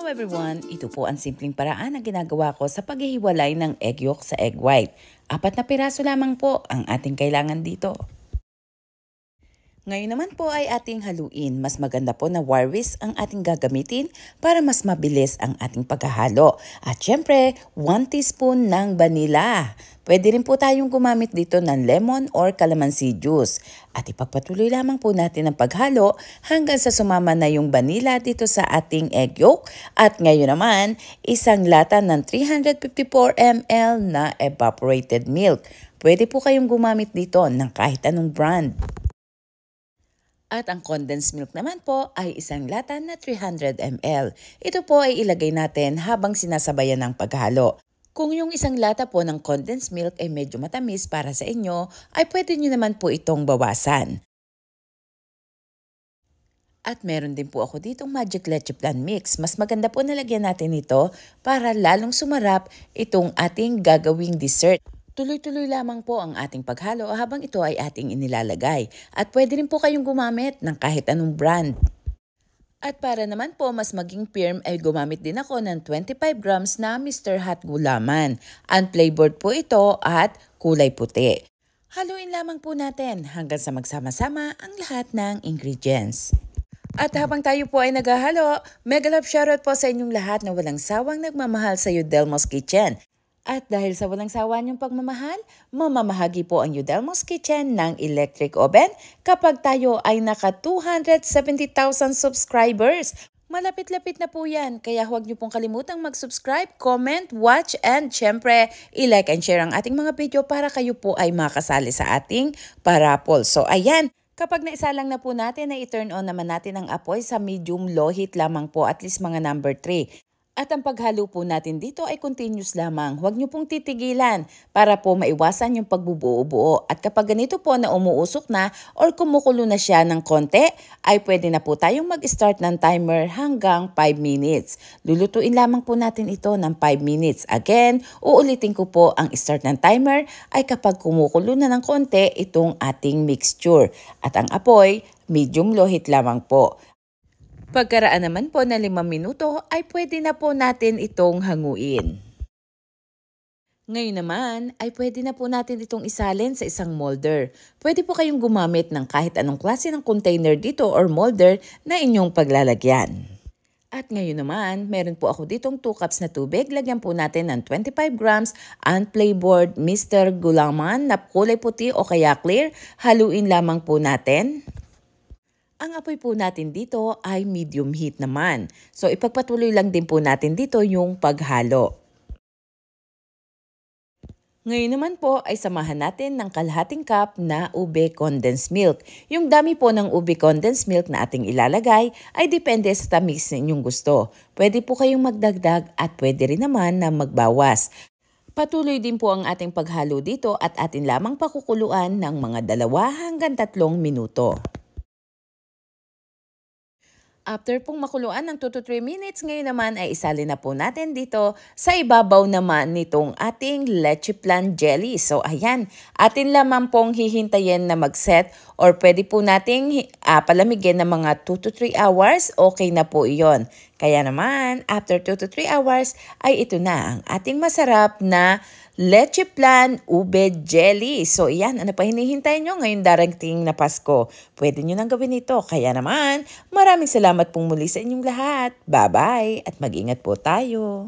Hello everyone! Ito po ang simpleng paraan na ginagawa ko sa paghihiwalay ng egg yolk sa egg white. 4 na piraso lamang po ang ating kailangan dito. Ngayon naman po ay ating haluin. Mas maganda po na wire whisk ang ating gagamitin para mas mabilis ang ating paghahalo. At syempre, 1 teaspoon ng vanilla. Pwede rin po tayong gumamit dito ng lemon or calamansi juice. At ipagpatuloy lamang po natin ang paghalo hanggang sa sumama na yung vanilla dito sa ating egg yolk. At ngayon naman, isang lata ng 354 ml na evaporated milk. Pwede po kayong gumamit dito ng kahit anong brand. At ang condensed milk naman po ay isang lata na 300 ml. Ito po ay ilagay natin habang sinasabayan ng paghalo. Kung yung isang lata po ng condensed milk ay medyo matamis para sa inyo, ay pwede nyo naman po itong bawasan. At meron din po ako ditong Magic Leche Plan Mix. Mas maganda po nalagyan natin ito para lalong sumarap itong ating gagawing dessert. Tuloy-tuloy lamang po ang ating paghalo habang ito ay ating inilalagay. At pwede rin po kayong gumamit ng kahit anong brand. At para naman po mas maging firm ay gumamit din ako ng 25 grams na Mr. Hot Gulaman. Unflavored po ito at kulay puti. Haluin lamang po natin hanggang sa magsama-sama ang lahat ng ingredients. At habang tayo po ay naghahalo, mega love shoutout po sa inyong lahat na walang sawang nagmamahal sa Yudelmo's Kitchen. At dahil sa walang sawa niyong pagmamahal, mamamahagi po ang Yudelmo's Kitchen ng electric oven kapag tayo ay naka 270,000 subscribers. Malapit-lapit na po yan, kaya huwag niyo pong kalimutang mag-subscribe, comment, watch, and syempre, i-like and share ang ating mga video para kayo po ay makasali sa ating parapol. So ayan, kapag naisa lang na po natin, ay i-turn on naman natin ang apoy sa medium low heat lamang po, at least mga number 3. At ang paghalo po natin dito ay continuous lamang. Huwag niyo pong titigilan para po maiwasan yung pagbubuo-buo. At kapag ganito po na umuusok na or kumukulo na siya ng konti, ay pwede na po tayong mag-start ng timer hanggang 5 minutes. Lulutuin lamang po natin ito ng 5 minutes. Again, uulitin ko po ang start ng timer ay kapag kumukulo na ng konti itong ating mixture. At ang apoy, medium low heat lamang po. Pagkaraan naman po na 5 minuto ay pwede na po natin itong hanguin. Ngayon naman ay pwede na po natin itong isalin sa isang molder. Pwede po kayong gumamit ng kahit anong klase ng container dito or molder na inyong paglalagyan. At ngayon naman, meron po ako ditong 2 cups na tubig. Lagyan po natin ng 25 grams unflavored Mr. Gulaman na kulay puti o kaya clear. Haluin lamang po natin. Ang apoy po natin dito ay medium heat naman. So ipagpatuloy lang din po natin dito yung paghalo. Ngayon naman po ay samahan natin ng kalahating cup na ube condensed milk. Yung dami po ng ube condensed milk na ating ilalagay ay depende sa tamis na inyong gusto. Pwede po kayong magdagdag at pwede rin naman na magbawas. Patuloy din po ang ating paghalo dito at atin lamang pakukuluan ng mga 2 hanggang 3 minuto. After pong makuluan ng 2 to 3 minutes, ngayon naman ay isalin na po natin dito sa ibabaw naman nitong ating leche plan jelly. So ayan, atin lamang pong hihintayin na mag-set or pwede po nating palamigin ng mga 2 to 3 hours. Okay na po iyon. Kaya naman, after 2 to 3 hours ay ito na ang ating masarap na leche plan ube jelly. So iyan, ano pa hinihintay nyo ngayon darating na Pasko? Pwede nyo nang gawin ito. Kaya naman, maraming salamat pong muli sa inyong lahat. Bye-bye at mag-ingat po tayo.